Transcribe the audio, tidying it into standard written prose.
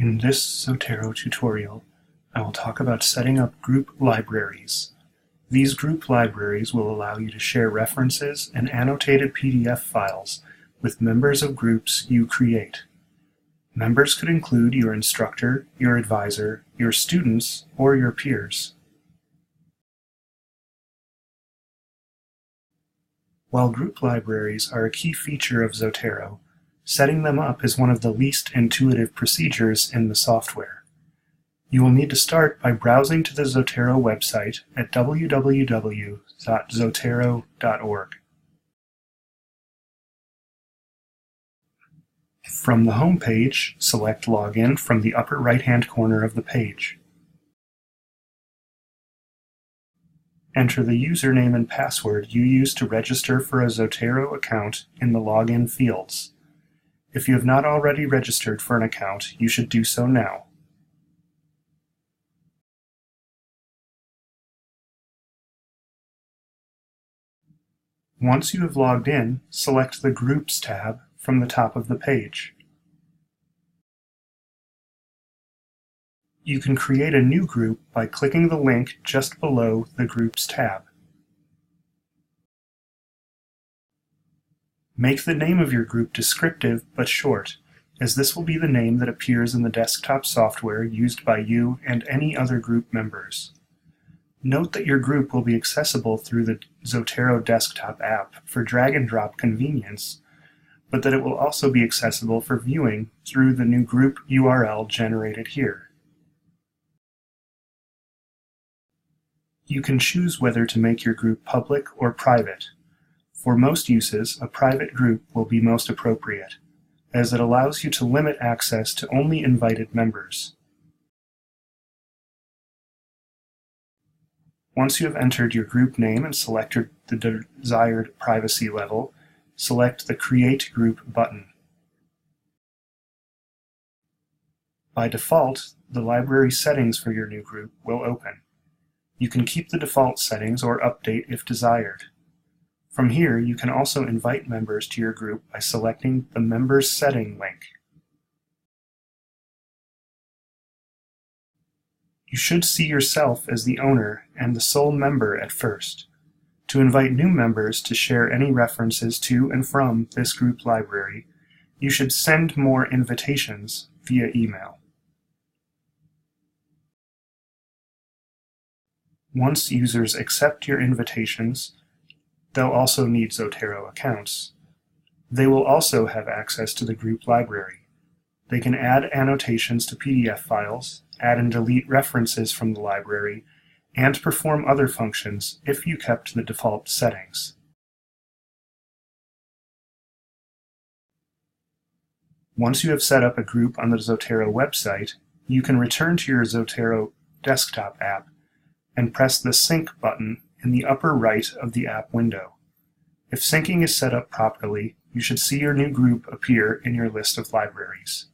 In this Zotero tutorial, I will talk about setting up group libraries. These group libraries will allow you to share references and annotated PDF files with members of groups you create. Members could include your instructor, your advisor, your students, or your peers. While group libraries are a key feature of Zotero, setting them up is one of the least intuitive procedures in the software. You will need to start by browsing to the Zotero website at www.zotero.org. From the home page, select Login from the upper right-hand corner of the page. Enter the username and password you used to register for a Zotero account in the login fields. If you have not already registered for an account, you should do so now. Once you have logged in, select the Groups tab from the top of the page. You can create a new group by clicking the link just below the Groups tab. Make the name of your group descriptive but short, as this will be the name that appears in the desktop software used by you and any other group members. Note that your group will be accessible through the Zotero desktop app for drag-and-drop convenience, but that it will also be accessible for viewing through the new group URL generated here. You can choose whether to make your group public or private. For most uses, a private group will be most appropriate, as it allows you to limit access to only invited members. Once you have entered your group name and selected the desired privacy level, select the Create Group button. By default, the library settings for your new group will open. You can keep the default settings or update if desired. From here, you can also invite members to your group by selecting the Members Setting link. You should see yourself as the owner and the sole member at first. To invite new members to share any references to and from this group library, you should send more invitations via email. Once users accept your invitations, they'll also need Zotero accounts. They will also have access to the group library. They can add annotations to PDF files, add and delete references from the library, and perform other functions if you kept the default settings. Once you have set up a group on the Zotero website, you can return to your Zotero desktop app and press the Sync button in the upper right of the app window. If syncing is set up properly, you should see your new group appear in your list of libraries.